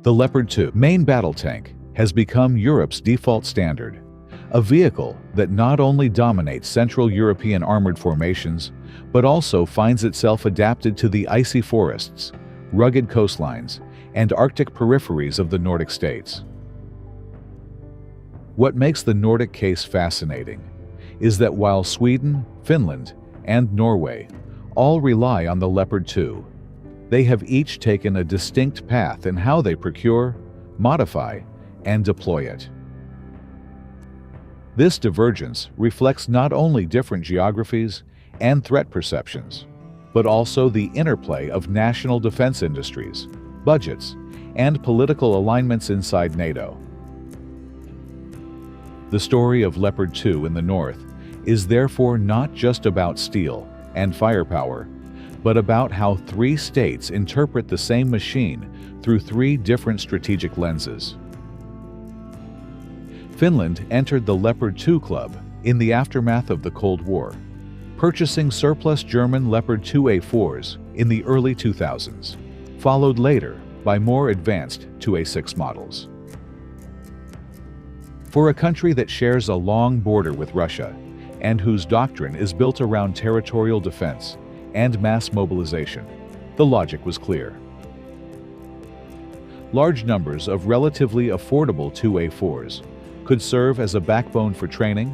The Leopard 2 main battle tank has become Europe's default standard, a vehicle that not only dominates Central European armored formations, but also finds itself adapted to the icy forests, rugged coastlines, and Arctic peripheries of the Nordic states. What makes the Nordic case fascinating is that while Sweden, Finland, and Norway all rely on the Leopard 2, they have each taken a distinct path in how they procure, modify, and deploy it. This divergence reflects not only different geographies and threat perceptions, but also the interplay of national defense industries, budgets, and political alignments inside NATO. The story of Leopard 2 in the north is therefore not just about steel and firepower, but about how three states interpret the same machine through three different strategic lenses. Finland entered the Leopard 2 club in the aftermath of the Cold War, purchasing surplus German Leopard 2A4s in the early 2000s, followed later by more advanced 2A6 models. For a country that shares a long border with Russia and whose doctrine is built around territorial defense and mass mobilization, the logic was clear. Large numbers of relatively affordable 2A4s could serve as a backbone for training,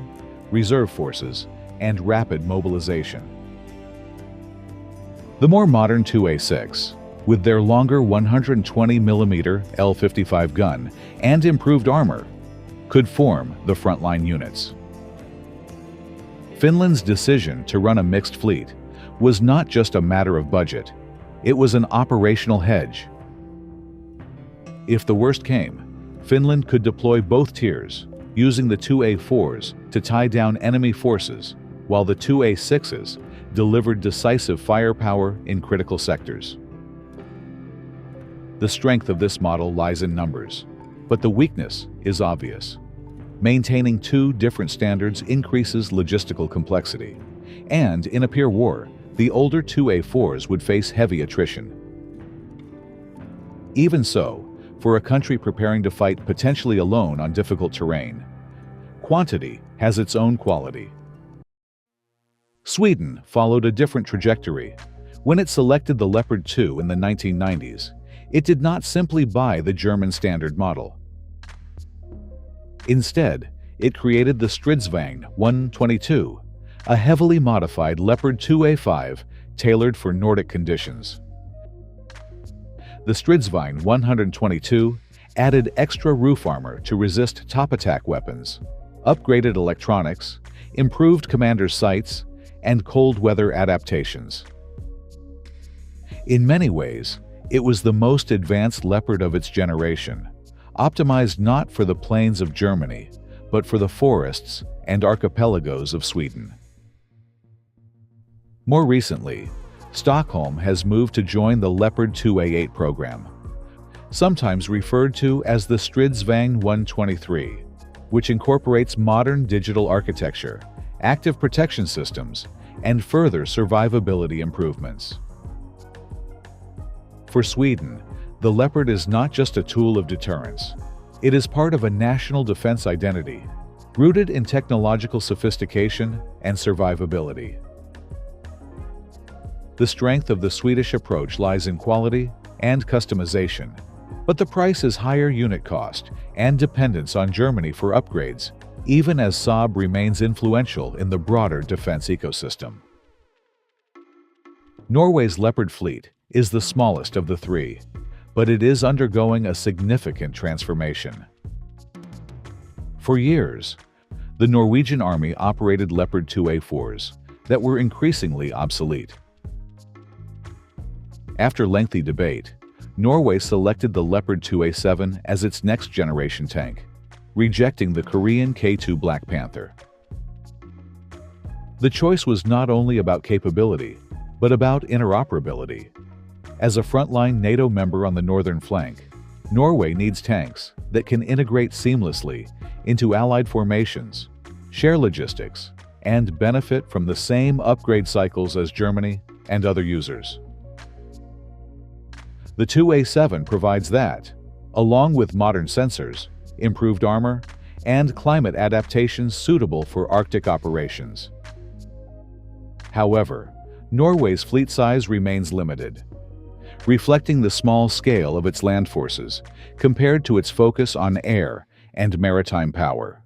reserve forces, and rapid mobilization. The more modern 2A6, with their longer 120mm L55 gun and improved armor, could form the frontline units. Finland's decision to run a mixed fleet was not just a matter of budget, it was an operational hedge. If the worst came, Finland could deploy both tiers, using the 2A4s to tie down enemy forces, while the 2A6s delivered decisive firepower in critical sectors. The strength of this model lies in numbers, but the weakness is obvious. Maintaining two different standards increases logistical complexity, and in a peer war, the older 2A4s would face heavy attrition. Even so, for a country preparing to fight potentially alone on difficult terrain, quantity has its own quality. Sweden followed a different trajectory. When it selected the Leopard 2 in the 1990s, it did not simply buy the German standard model. Instead, it created the Stridsvagn 122, a heavily modified Leopard 2A5 tailored for Nordic conditions. The Stridsvagn 122 added extra roof armor to resist top attack weapons, upgraded electronics, improved commander sights, and cold weather adaptations. In many ways, it was the most advanced Leopard of its generation, optimized not for the plains of Germany, but for the forests and archipelagos of Sweden. More recently, Stockholm has moved to join the Leopard 2A8 program, sometimes referred to as the Stridsvagn 123, which incorporates modern digital architecture, active protection systems, and further survivability improvements. For Sweden, the Leopard is not just a tool of deterrence. It is part of a national defense identity, rooted in technological sophistication and survivability. The strength of the Swedish approach lies in quality and customization, but the price is higher unit cost and dependence on Germany for upgrades, even as Saab remains influential in the broader defense ecosystem. Norway's Leopard fleet is the smallest of the three, but it is undergoing a significant transformation. For years, the Norwegian Army operated Leopard 2A4s that were increasingly obsolete. After lengthy debate, Norway selected the Leopard 2A7 as its next-generation tank, rejecting the Korean K2 Black Panther. The choice was not only about capability, but about interoperability. As a frontline NATO member on the northern flank, Norway needs tanks that can integrate seamlessly into allied formations, share logistics, and benefit from the same upgrade cycles as Germany and other users. The 2A7 provides that, along with modern sensors, improved armor, and climate adaptations suitable for Arctic operations. However, Norway's fleet size remains limited, reflecting the small scale of its land forces compared to its focus on air and maritime power.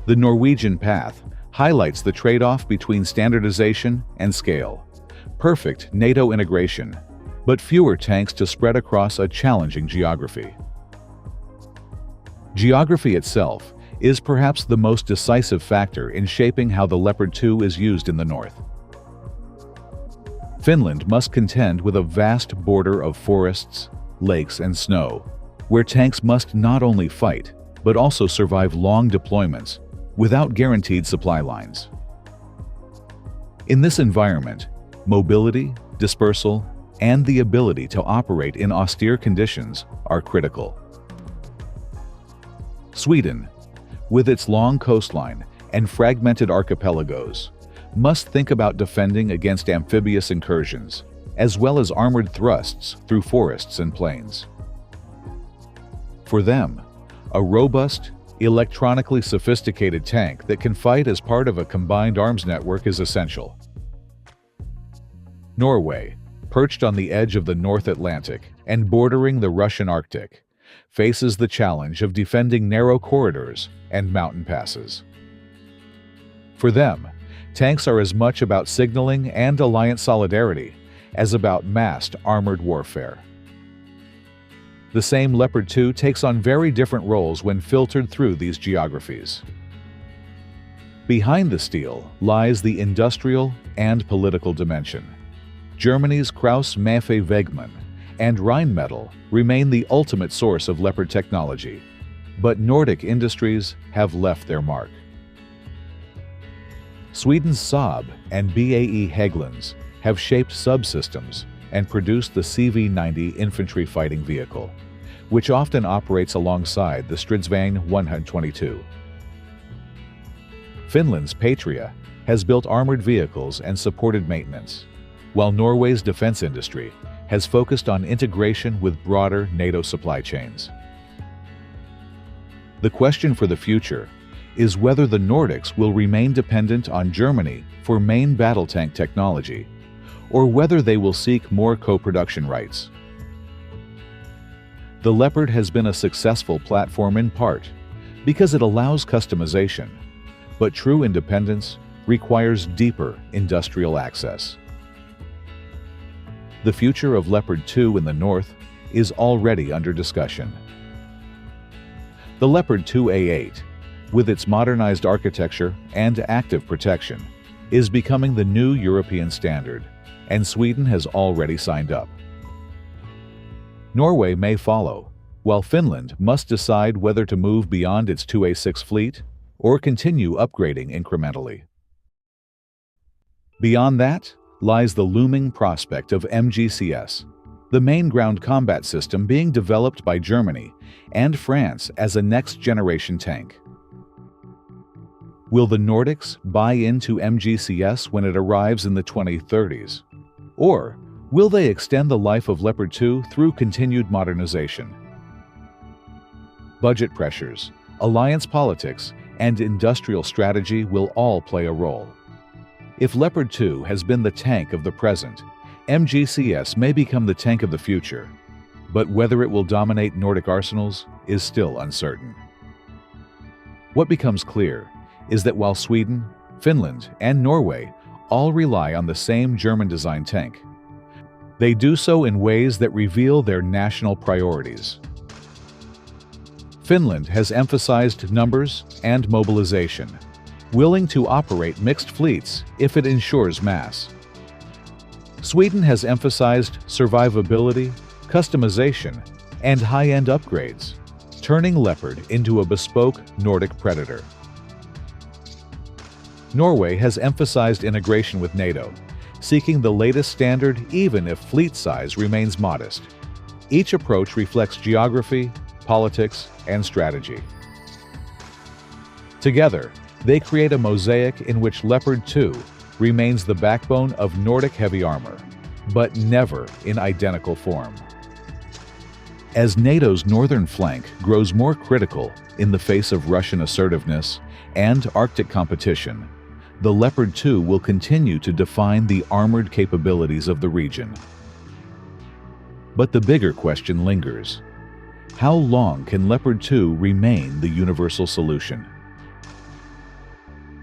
The Norwegian path highlights the trade-off between standardization and scale. Perfect NATO integration, but fewer tanks to spread across a challenging geography. Geography itself is perhaps the most decisive factor in shaping how the Leopard 2 is used in the north. Finland must contend with a vast border of forests, lakes, and snow, where tanks must not only fight, but also survive long deployments without guaranteed supply lines. In this environment, mobility, dispersal, and the ability to operate in austere conditions are critical. Sweden, with its long coastline and fragmented archipelagos, must think about defending against amphibious incursions, as well as armored thrusts through forests and plains. For them, a robust, electronically sophisticated tank that can fight as part of a combined arms network is essential. Norway, perched on the edge of the North Atlantic and bordering the Russian Arctic, faces the challenge of defending narrow corridors and mountain passes. For them, tanks are as much about signaling and alliance solidarity as about massed armored warfare. The same Leopard 2 takes on very different roles when filtered through these geographies. Behind the steel lies the industrial and political dimension. Germany's Krauss-Maffei-Wegmann and Rheinmetall remain the ultimate source of Leopard technology, but Nordic industries have left their mark. Sweden's Saab and BAE Hägglunds have shaped subsystems and produced the CV-90 infantry fighting vehicle, which often operates alongside the Stridsvagn 122. Finland's Patria has built armored vehicles and supported maintenance, while Norway's defense industry has focused on integration with broader NATO supply chains. The question for the future is whether the Nordics will remain dependent on Germany for main battle tank technology, or whether they will seek more co-production rights. The Leopard has been a successful platform in part because it allows customization, but true independence requires deeper industrial access. The future of Leopard 2 in the north is already under discussion. The Leopard 2A8, with its modernized architecture and active protection, is becoming the new European standard, and Sweden has already signed up. Norway may follow, while Finland must decide whether to move beyond its 2A6 fleet or continue upgrading incrementally. Beyond that lies the looming prospect of MGCS, the main ground combat system being developed by Germany and France as a next-generation tank. Will the Nordics buy into MGCS when it arrives in the 2030s? Or will they extend the life of Leopard 2 through continued modernization? Budget pressures, alliance politics, and industrial strategy will all play a role. If Leopard 2 has been the tank of the present, MGCS may become the tank of the future, but whether it will dominate Nordic arsenals is still uncertain. What becomes clear is that while Sweden, Finland, and Norway all rely on the same German-designed tank, they do so in ways that reveal their national priorities. Finland has emphasized numbers and mobilization, willing to operate mixed fleets if it ensures mass. Sweden has emphasized survivability, customization, and high-end upgrades, turning Leopard into a bespoke Nordic predator. Norway has emphasized integration with NATO, seeking the latest standard even if fleet size remains modest. Each approach reflects geography, politics, and strategy. Together, they create a mosaic in which Leopard 2 remains the backbone of Nordic heavy armor, but never in identical form. As NATO's northern flank grows more critical in the face of Russian assertiveness and Arctic competition, the Leopard 2 will continue to define the armored capabilities of the region. But the bigger question lingers. How long can Leopard 2 remain the universal solution?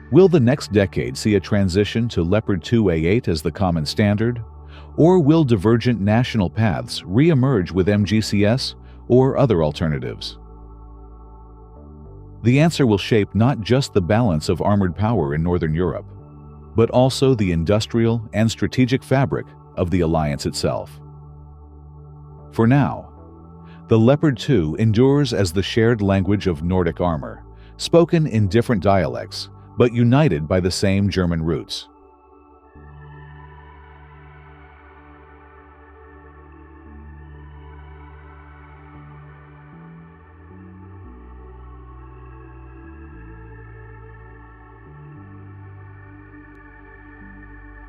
Will the next decade see a transition to Leopard 2A8 as the common standard? Or will divergent national paths re-emerge with MGCS or other alternatives? The answer will shape not just the balance of armored power in Northern Europe, but also the industrial and strategic fabric of the alliance itself. For now, the Leopard 2 endures as the shared language of Nordic armor, spoken in different dialects, but united by the same German roots.